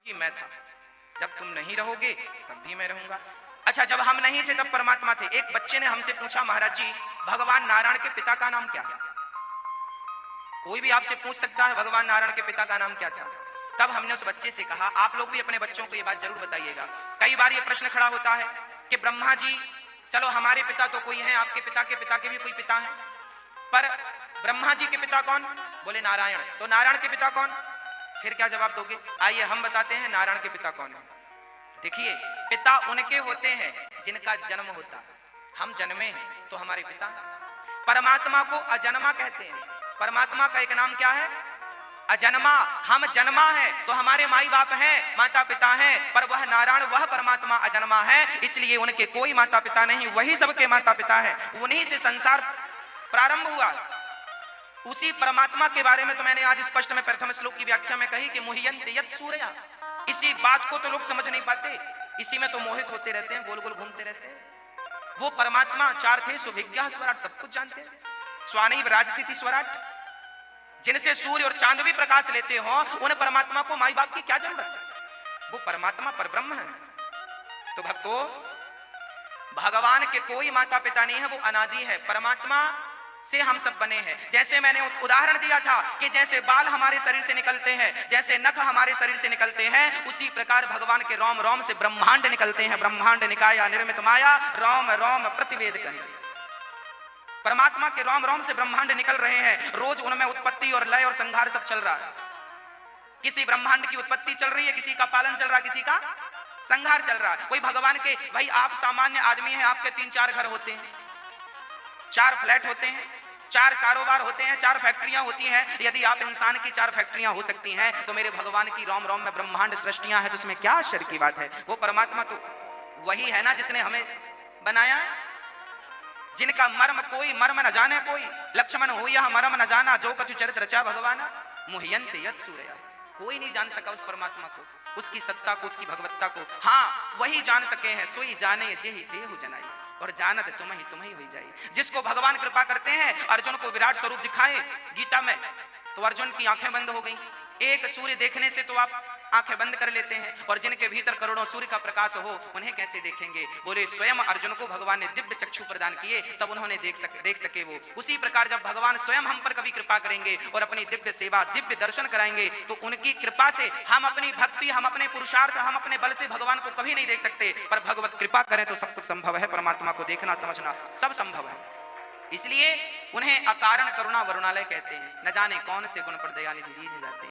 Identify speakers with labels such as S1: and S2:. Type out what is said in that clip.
S1: कि मैं था, जब तुम नहीं रहोगे तब भी मैं रहूंगा। अच्छा, जब हम नहीं थे तब परमात्मा थे। एक बच्चे ने हमसे पूछा, महाराज जी भगवान नारायण के पिता का नाम क्या है? कोई भी आपसे पूछ सकता है भगवान नारायण के पिता का नाम क्या था। तब हमने उस बच्चे से कहा, आप लोग भी अपने बच्चों को ये बात जरूर बताइएगा। कई बार ये प्रश्न खड़ा होता है कि ब्रह्मा जी, चलो हमारे पिता तो कोई है, आपके पिता के भी कोई पिता है, पर ब्रह्मा जी के पिता कौन? बोले नारायण। तो नारायण के पिता कौन? फिर क्या जवाब दोगे? आइए हम बताते हैं नारायण के पिता कौन है। देखिए, पिता उनके होते हैं जिनका जन्म होता है। हम जन्मे हैं तो हमारे पिता। परमात्मा को अजन्मा कहते हैं। परमात्मा का एक नाम क्या है? अजन्मा। हम जन्मा है तो हमारे माई बाप हैं, माता पिता हैं, पर वह नारायण, वह परमात्मा अजन्मा है, इसलिए उनके कोई माता पिता नहीं, वही सबके माता पिता है। उन्हीं से संसार प्रारंभ हुआ। उसी परमात्मा के बारे में तो मैंने आज स्पष्ट में प्रथम श्लोक की व्याख्या में कही कि मुह्यन्ति यत् सूर्यः। इसी बात को तो लोग समझ नहीं पाते, इसी में तो मोहित होते रहते हैं, गोल गोल घूमते रहते हैं। वो परमात्मा चार थे, सुविज्ञः स्वराट, सब कुछ जानते हैं। स्वानैव राजतीति स्वराट, जिनसे सूर्य और चांद भी प्रकाश लेते हो, उन परमात्मा को माई बाप की क्या जरूरत है? वो परमात्मा परब्रह्म है। तो भक्तों, भगवान के कोई माता पिता नहीं है, वो अनादि है। परमात्मा से हम सब बने हैं। जैसे मैंने उदाहरण दिया था कि जैसे बाल हमारे शरीर से निकलते हैं, जैसे नख हमारे शरीर से निकलते हैं, उसी प्रकार भगवान के रोम रोम से ब्रह्मांड निकलते हैं। ब्रह्मांड निकाया निर्मित माया, रोम रोम प्रतिवेद कहें। परमात्मा के रोम रोम से ब्रह्मांड निकल रहे हैं। रोज उनमें उत्पत्ति और लय और संहार सब चल रहा है। किसी ब्रह्मांड की उत्पत्ति चल रही है, किसी का पालन चल रहा है, किसी का संहार चल रहा है। कोई भगवान के, भाई आप सामान्य आदमी हैं, आपके 3-4 घर होते हैं, 4 फ्लैट होते हैं, 4 कारोबार होते हैं, 4 फैक्ट्रियां होती हैं। यदि आप इंसान की 4 फैक्ट्रियां हो सकती हैं, तो मेरे भगवान की रोम रोम में ब्रह्मांड सृष्टियां हैं, तो उसमें क्या आश्चर्य की बात है? वो परमात्मा तो वही है ना जिसने हमें बनाया, जिनका मर्म कोई मर्म न जाने कोई। लक्ष्मण हो यह मर्म न जाना, जो कछु चरित रचा भगवाना। मुह्यन्ति यत् सूर्यः। कोई नहीं जान सका उस परमात्मा को, उसकी सत्ता को, उसकी भगवत्ता को। हाँ, वही जान सके हैं। सोई जाने जेहि देहु जनाई, और जानत तुम ही हुई जाए। जिसको भगवान कृपा करते हैं, अर्जुन को विराट स्वरूप दिखाए गीता में, तो अर्जुन की आंखें बंद हो गई। एक सूर्य देखने से तो आप आंखें बंद कर लेते हैं, और जिनके भीतर करोड़ों सूर्य का प्रकाश हो, उन्हें कैसे देखेंगे? बोले स्वयं अर्जुन को भगवान ने दिव्य चक्षु प्रदान किए, तब उन्होंने देख सके वो। उसी प्रकार जब भगवान स्वयं हम पर कभी कृपा करेंगे और अपनी दिव्य सेवा, दिव्य दर्शन कराएंगे, तो उनकी कृपा से हम अपनी भक्ति, हम अपने पुरुषार्थ, हम अपने बल से भगवान को कभी नहीं देख सकते, पर भगवत कृपा करें तो सब कुछ संभव है। परमात्मा को देखना, समझना सब संभव है। इसलिए उन्हें अकारण करुणा वरुणालय कहते हैं। न जाने कौन से गुण पर दयानिधि रीझ जाते हैं।